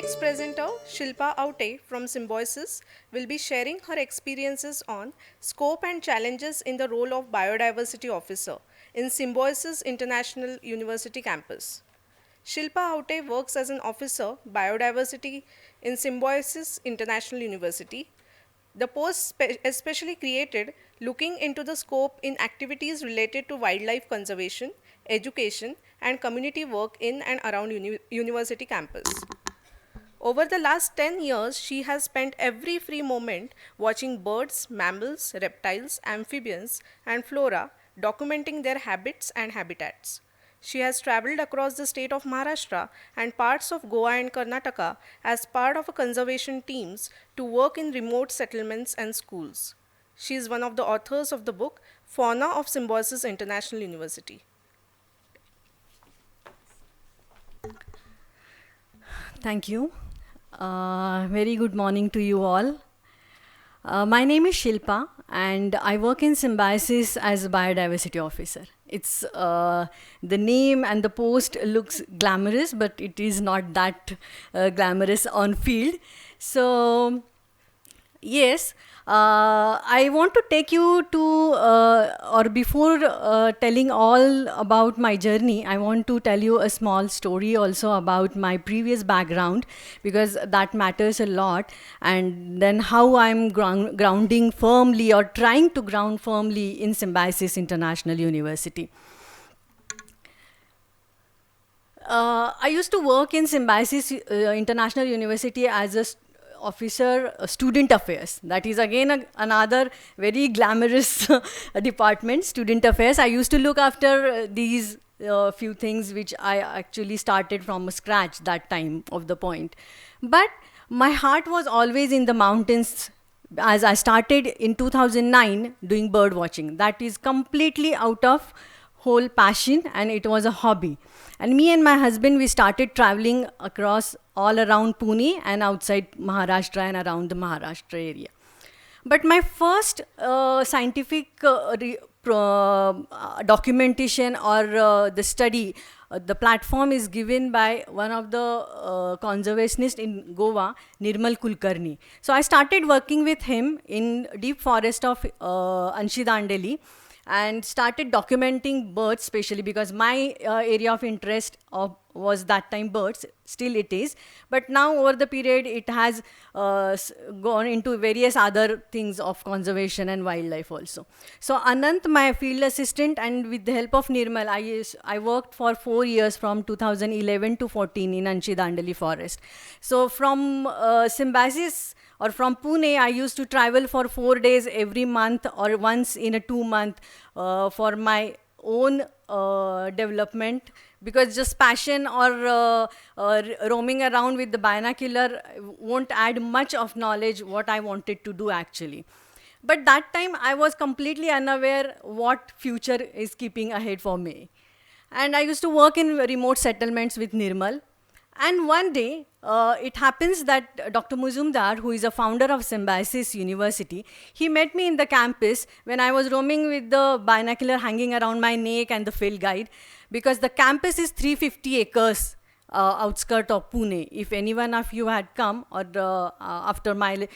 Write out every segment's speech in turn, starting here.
next presenter, Shilpa Aute from Symbiosis, will be sharing her experiences on scope and challenges in the role of biodiversity officer in Symbiosis International University campus. Shilpa Aute works as an officer biodiversity in Symbiosis International University. The post especially created looking into the scope in activities related to wildlife conservation, education, and community work in and around university campus. Over the last 10 years, she has spent every free moment watching birds, mammals, reptiles, amphibians, and flora, documenting their habits and habitats. She has traveled across the state of Maharashtra and parts of Goa and Karnataka as part of a conservation teams to work in remote settlements and schools. She is one of the authors of the book Fauna of Symbiosis International University. Thank you. Very good morning to you all. My name is Shilpa, and I work in Symbiosis as a biodiversity officer. It's the name and the post looks glamorous, but it is not that glamorous on field. So yes, I want to take you to, or before telling all about my journey, I want to tell you a small story also about my previous background because that matters a lot. And then how I'm grounding firmly or trying to ground firmly in Symbiosis International University. I used to work in Symbiosis International University as a officer student affairs. That is again another very glamorous department, student affairs. I used to look after these few things which I actually started from scratch that time of the point. But my heart was always in the mountains as I started in 2009 doing bird watching. That is completely out of whole passion and it was a hobby. And me and my husband, we started traveling across all around Pune and outside Maharashtra and around the Maharashtra area. But my first scientific documentation or the study, the platform is given by one of the conservationists in Goa, Nirmal Kulkarni. So I started working with him in deep forest of Anshidandeli and started documenting birds, especially because my area of interest was that time birds, still it is. But now over the period, it has gone into various other things of conservation and wildlife also. So Anant, my field assistant, and with the help of Nirmal, I worked for 4 years from 2011 to 14 in Anshidandeli forest. So from Symbiosis or from Pune, I used to travel for 4 days every month or once in a 2 month for my own development because just passion or roaming around with the binocular won't add much of knowledge what I wanted to do actually. But that time I was completely unaware what future is keeping ahead for me. And I used to work in remote settlements with Nirmal. And one day, it happens that Dr. Muzumdar, who is a founder of Symbiosis University, he met me in the campus when I was roaming with the binocular hanging around my neck and the field guide, because the campus is 350 acres outskirt of Pune. If anyone of you had come or after my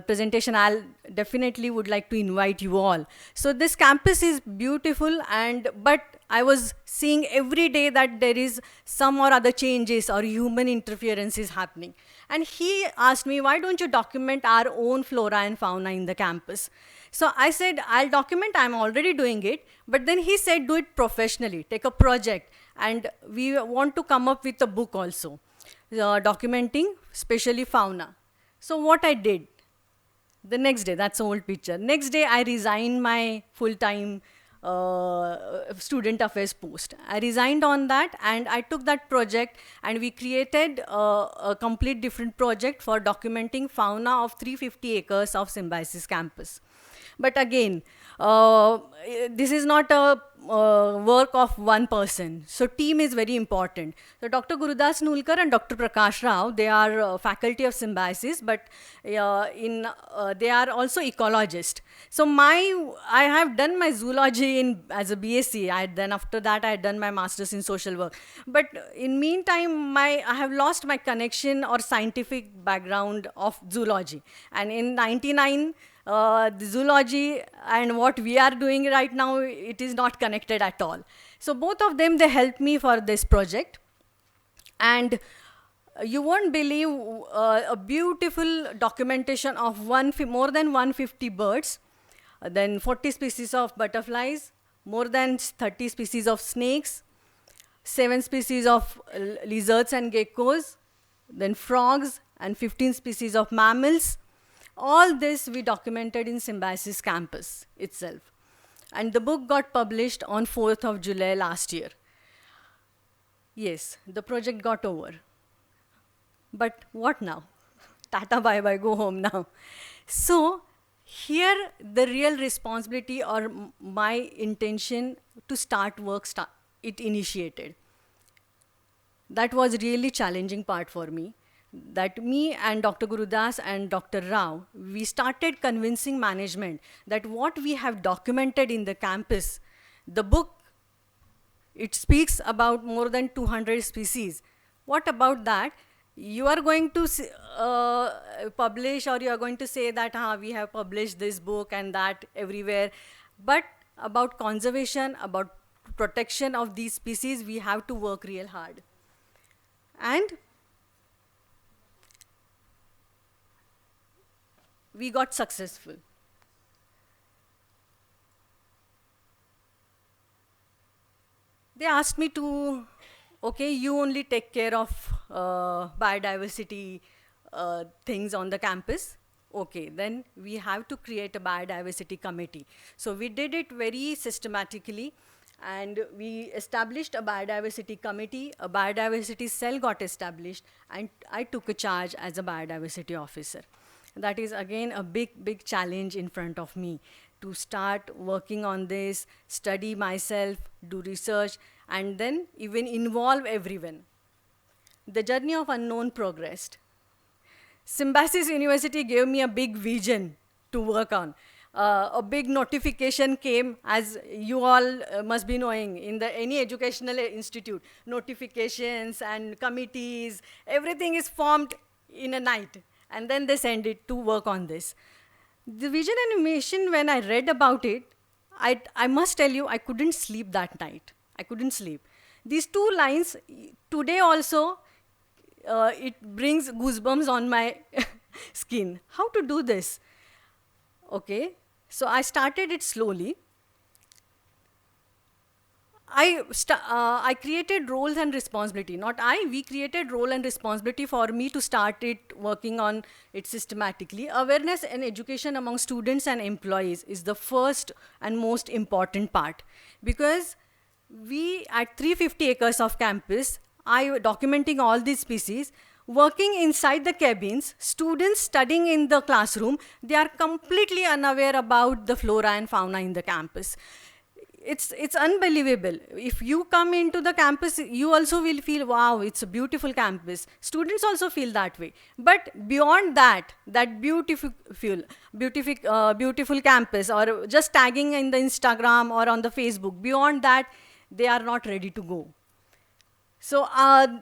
presentation, I'll definitely would like to invite you all. So this campus is beautiful, but I was seeing every day that there is some or other changes or human interference is happening. And he asked me, why don't you document our own flora and fauna in the campus? So I said, I'll document, I'm already doing it. But then he said, do it professionally, take a project. And we want to come up with a book also, documenting especially fauna. So what I did, the next day, that's an old picture. Next day, I resigned my full-time student affairs post. I resigned on that and I took that project and we created a complete different project for documenting fauna of 350 acres of Symbiosis campus. But again, uh, this is not a work of one person. So team is very important. So Dr. Gurudas Nulkar and Dr. Prakash Rao, they are faculty of symbiosis, but they are also ecologists. So I have done my zoology as a BSc. Then after that I had done my masters in social work. But in meantime, I have lost my connection or scientific background of zoology. And in 99, the zoology and what we are doing right now, it is not connected at all. So both of them, they helped me for this project. And you won't believe a beautiful documentation of more than 150 birds, then 40 species of butterflies, more than 30 species of snakes, 7 species of lizards and geckos, then frogs, and 15 species of mammals. All this we documented in Symbiosis campus itself. And the book got published on 4th of July last year. Yes, the project got over. But what now? Tata bye bye, go home now. So here the real responsibility or my intention to start work, it initiated. That was really challenging part for me. That me and Dr. Gurudas and Dr. Rao, we started convincing management that what we have documented in the campus, the book, it speaks about more than 200 species. What about that? You are going to publish, or you are going to say that we have published this book and that everywhere. But about conservation, about protection of these species, we have to work real hard. And we got successful. They asked me to, okay, you only take care of biodiversity things on the campus. Okay, then we have to create a biodiversity committee. So we did it very systematically, and we established a biodiversity committee. A biodiversity cell got established, and I took a charge as a biodiversity officer. That is again a big challenge in front of me, to start working on this, study myself, do research, and then even involve everyone. The journey of unknown progressed. Symbiosis University gave me a big vision to work on. A big notification came, as you all must be knowing, in any educational institute, notifications and committees, everything is formed in a night. And then they send it to work on this. The vision animation, when I read about it, I must tell you, I couldn't sleep that night. I couldn't sleep. These 2 lines, today also, it brings goosebumps on my skin. How to do this? Okay, so I started it slowly. I created roles and responsibility. Not I, we created role and responsibility for me to start it, working on it systematically. Awareness and education among students and employees is the first and most important part. Because we, at 350 acres of campus, documenting all these species, working inside the cabins, students studying in the classroom, they are completely unaware about the flora and fauna in the campus. It's unbelievable. If you come into the campus, you also will feel, wow, it's a beautiful campus. Students also feel that way. But beyond that beautiful campus, or just tagging in the Instagram or on the Facebook, beyond that, they are not ready to go. So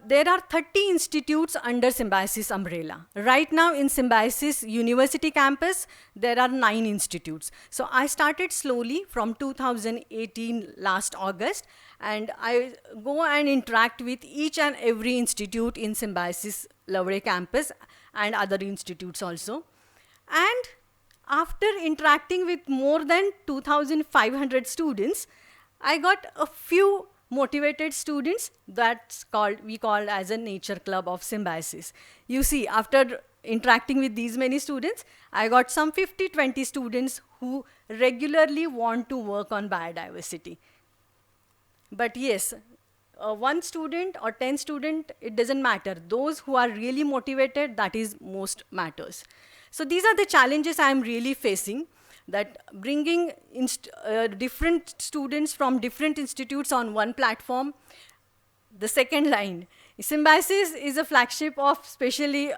there are 30 institutes under Symbiosis umbrella. Right now in Symbiosis University campus, there are 9 institutes. So I started slowly from 2018 last August, and I go and interact with each and every institute in Symbiosis Lavre campus and other institutes also. And after interacting with more than 2,500 students, I got a few motivated students we call as a nature club of Symbiosis. You see, after interacting with these many students, I got some 50-20 students who regularly want to work on biodiversity. But yes, 1 student or 10 student, it doesn't matter. Those who are really motivated, that is most matters. So these are the challenges I am really facing. that bringing different students from different institutes on one platform. The second line, Symbiosis is a flagship of especially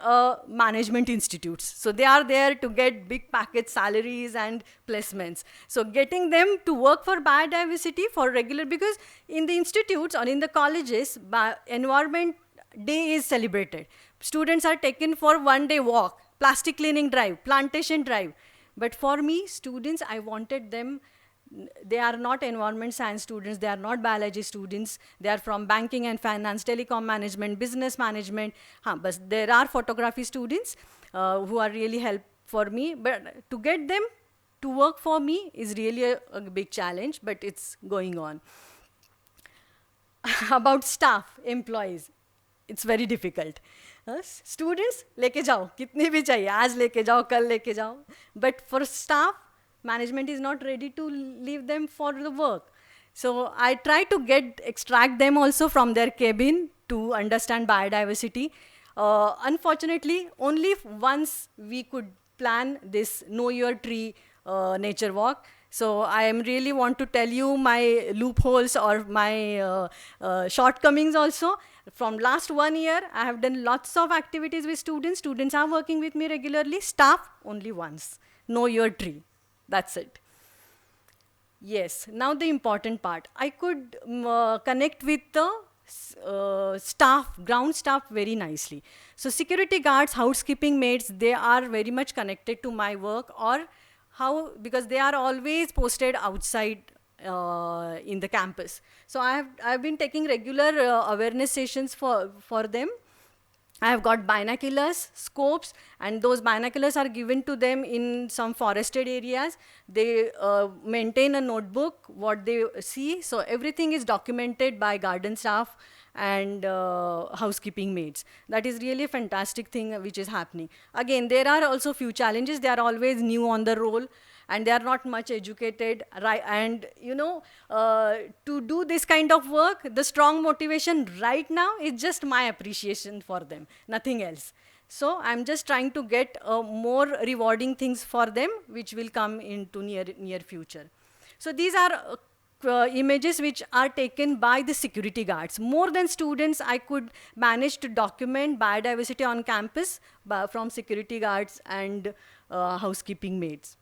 management institutes. So they are there to get big package salaries and placements. So getting them to work for biodiversity for regular, because in the institutes or in the colleges, environment day is celebrated. Students are taken for 1 day walk, plastic cleaning drive, plantation drive. But for me, students, I wanted them, they are not environment science students, they are not biology students, they are from banking and finance, telecom management, business management. But there are photography students who are really help for me. But to get them to work for me is really a big challenge, but it's going on. About staff, employees, it's very difficult. Students, लेके जाओ, कितने भी चाहिए, आज लेके जाओ, कल लेके जाओ. But for staff, management is not ready to leave them for the work. So I try to extract them also from their cabin to understand biodiversity. Unfortunately, only once we could plan this Know Your Tree nature walk. So I am really want to tell you my loopholes or my shortcomings also. From last 1 year, I have done lots of activities with students. Students are working with me regularly. Staff, only once. Know Your Tree. That's it. Yes, now the important part. I could connect with the staff, ground staff very nicely. So security guards, housekeeping maids, they are very much connected to my work, or how, because they are always posted outside in the campus. So I've been taking regular awareness sessions for them. I have got binoculars, scopes, and those binoculars are given to them in some forested areas. They maintain a notebook, what they see. So everything is documented by garden staff and housekeeping maids. That is really a fantastic thing which is happening. Again, there are also few challenges. They are always new on the role, and they are not much educated, right? And to do this kind of work, the strong motivation right now is just my appreciation for them, nothing else. So I'm just trying to get more rewarding things for them, which will come into near future. So these are images which are taken by the security guards. More than students, I could manage to document biodiversity on campus from security guards and housekeeping maids.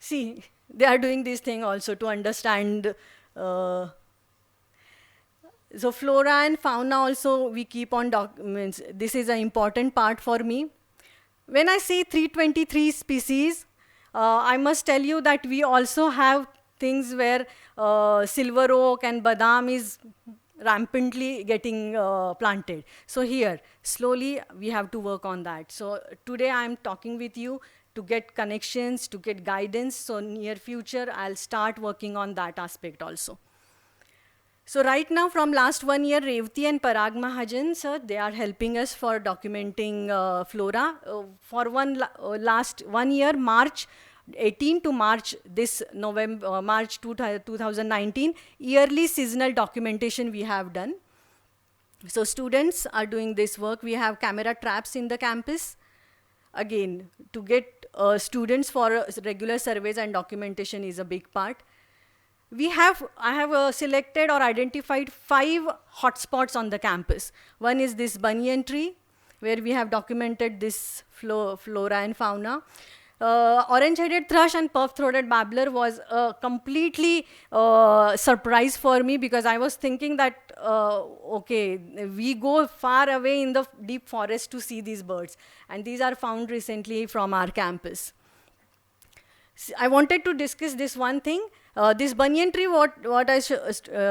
See, they are doing this thing also to understand. So flora and fauna also we keep on documents. This is an important part for me. When I say 323 species, I must tell you that we also have things where silver oak and badam is rampantly getting planted. So here, slowly we have to work on that. So today I'm talking with you to get connections, to get guidance. So near future, I'll start working on that aspect also. So right now, from last 1 year, Revati and Parag Mahajan, sir, they are helping us for documenting flora. For last 1 year, March 18 to March, this November, March 2019, yearly seasonal documentation we have done. So students are doing this work. We have camera traps in the campus. Again, to get students for regular surveys and documentation is a big part. I have selected or identified 5 hotspots on the campus. One is this banyan tree, where we have documented this flora and fauna. Orange-headed thrush and puff-throated babbler was a completely surprise for me, because I was thinking that, okay, we go far away in the deep forest to see these birds. And these are found recently from our campus. I wanted to discuss this one thing. This banyan tree, what I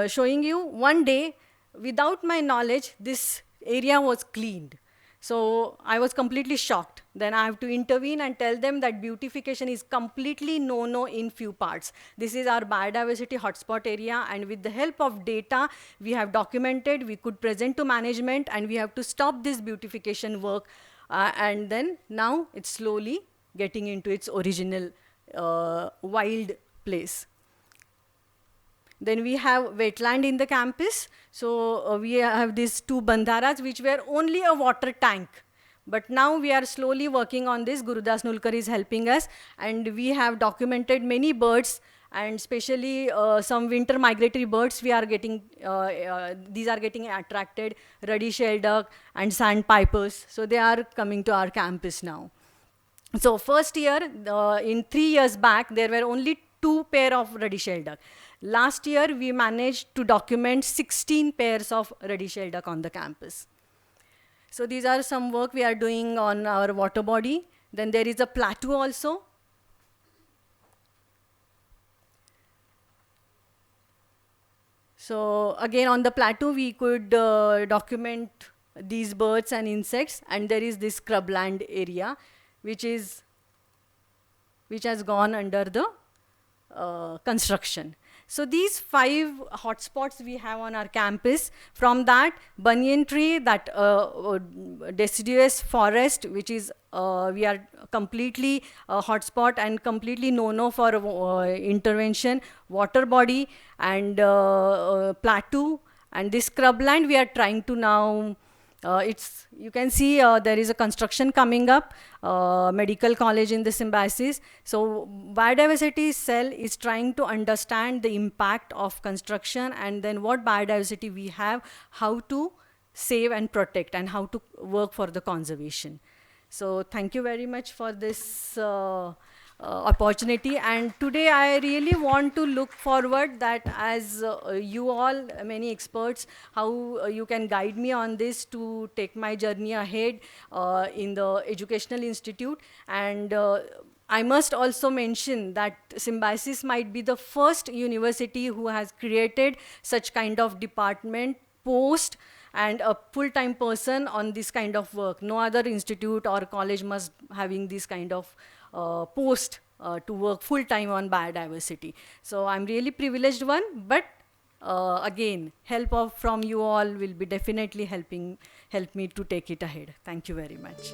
showing you, one day, without my knowledge, this area was cleaned. So I was completely shocked. Then I have to intervene and tell them that beautification is completely no-no in few parts. This is our biodiversity hotspot area, and with the help of data, we have documented, we could present to management, and we have to stop this beautification work. And then now it's slowly getting into its original wild place. Then we have wetland in the campus. So we have these 2 bandharas, which were only a water tank. But now we are slowly working on this. Gurudas Nulkar is helping us, and we have documented many birds, and especially some winter migratory birds we are getting, these are getting attracted, ruddy shelduck and sandpipers. So they are coming to our campus now. So first year, in 3 years back, there were only 2 pair of ruddy shelduck. Last year, we managed to document 16 pairs of ruddy shelduck on the campus. So these are some work we are doing on our water body. Then there is a plateau also. So again, on the plateau, we could document these birds and insects, and there is this scrubland area, which has gone under the construction. So these 5 hotspots we have on our campus. From that, banyan tree, that deciduous forest, which is we are completely hotspot and completely no-no for intervention, water body and plateau, and this scrubland we are trying to now. You can see there is a construction coming up, medical college in the Symbiosis. So biodiversity cell is trying to understand the impact of construction, and then what biodiversity we have, how to save and protect, and how to work for the conservation. So thank you very much for this opportunity. And today I really want to look forward that as you all, many experts, how you can guide me on this to take my journey ahead in the educational institute. And I must also mention that Symbiosis might be the first university who has created such kind of department, post, and a full-time person on this kind of work. No other institute or college must having this kind of post to work full-time on biodiversity. So I'm really privileged one, but again, from you all will be definitely help me to take it ahead. Thank you very much.